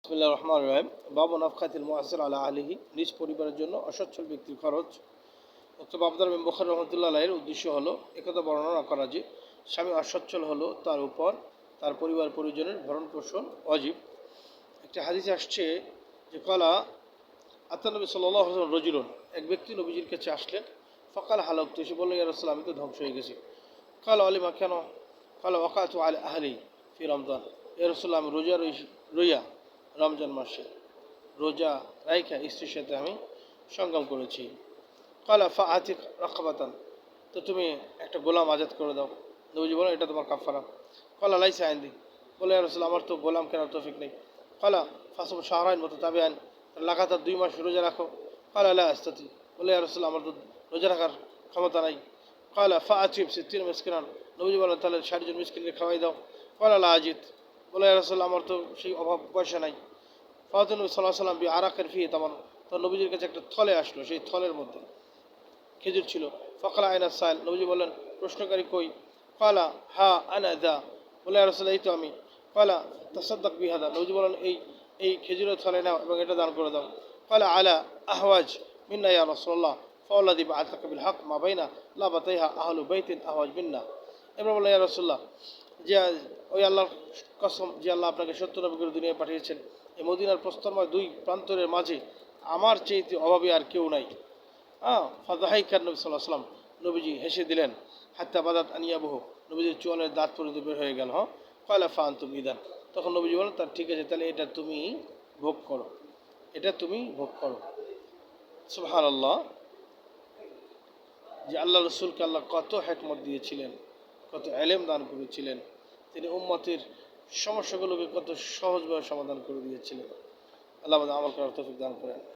বিসমিল্লাহির রহমানির রহিম। বাবু নাফকাতিল মুআসসির আলা আহলিহি, নিজ পরিবারের জন্য অসচ্ছল ব্যক্তির খরচ। ডক্টর আবদুল্লাহ বিন বুখারী রাহমাতুল্লাহ আলাইহির উদ্দেশ্য হলো একথা বর্ণনা করা যে স্বামী অসচ্ছল হলো তার উপর তার পরিবার পরিজনের ভরণ পোষণ ওয়াজিব। একটা হাদিসে আসছে যে কলা আতা নবী সাল্লাল্লাহু আলাইহি ওয়াসাল্লাম রজুলুন, এক ব্যক্তি নবীজির কাছে আসলেন। ফকাল হালাকতু, এসে বললেন ইয়া রাসূলুল্লাহ, আমি তো ধ্বংস হয়ে গেছি। কাল আলিমা, কেন? কাল ওয়াকাতু আলা আহলি ফি রমজান, ইয়া রাসূলুল্লাহ, আমি রোজা রমজান মাসে রোজা রাইখা স্ত্রীর সাথে আমি সঙ্গম করেছি। কালা ফা আতিক রাকাবাতান, তো তুমি একটা গোলাম আজাদ করে দাও। নবীজি বলেন এটা তোমার কাফারা। কালা লাইসা আইন্দি, বলে ইয়া রাসূলুল্লাহ, আমার তো গোলাম কেনার তৌফিক নেই। কালা ফাসুম শাহরাইন মতো তাবে আইন, লাগাতার 2 মাস রোজা রাখো। কালা লা আস্তাতি, বলে ইয়া রাসূলুল্লাহ, আমার তো রোজা রাখার ক্ষমতা নাই। কালা ফা আতিব সিত্তিন মিসকিনান, নবীজি বলেন তাহলে 60 জন মিসকিনকে খাওয়াই দাও। কালা লা আজিদ, বলে ইয়া রাসূলুল্লাহ, আমার তো সেই অভাব পয়সা নাই। ফাওয়াতুন নবী সাল্লাল্লাহু আলাইহি ওয়াসাল্লাম বি আরাকের ফি তামান, তো নবীজির কাছে একটা থলে আসলো, সেই থলের মধ্যে খেজুর ছিল। ফকালা আইনা সাইল, নবীজি বললেন প্রশ্নকারী কই? কালা হা আনা দা, বলে ইয়া রাসূলুল্লাহ, এই তো আমি। কালা তাসাদ্দাক বিহাদা, নবীজি বললেন এই খেজুরের থলে নাও এবং এটা দান করে দাও। কালা আলা আহওয়াজ মিন্না ইয়া রাসূলুল্লাহ, ফাওয়াল্লাযী বা'আসাকা বিল হক মা বাইনা লাবাতাইহা আহলু বাইতিন আহওয়াজ মিন্না। এবার বললেন ইয়া রাসূলুল্লাহ, যে ওই আল্লাহর কসম, যে আল্লাহ আপনাকে সত্য নবী করে দুনিয়ায় পাঠিয়েছেন, এই মদিনার প্রস্তরময় 2 প্রান্তরের মাঝে আমার চেয়ে অভাবী আর কেউ নাই। ফাদাহাইকার নবী সাল্লাল্লাহু আলাইহি ওয়াসাল্লাম, নবীজি হেসে দিলেন। হাত্তা বাদাত আনিয়াবহু, নবীজির চুয়ালের দাঁত পর্যন্ত বের হয়ে গেল। কয়লা ফাআনতুম ইদান, তখন নবীজি বলেন তার ঠিক আছে, তাহলে এটা তুমি ভোগ করো, এটা তুমি ভোগ করো। সুবহানাল্লাহ, যে আল্লাহ রসুলকে আল্লাহ কত হিকমত দিয়েছিলেন, কত ইলম দান করেছিলেন, তিনি উম্মতের সমস্যাগুলোকে কত সহজভাবে সমাধান করে দিয়েছিলেন। আল্লাহ আমাদের আমল করার তৌফিক দান করেন।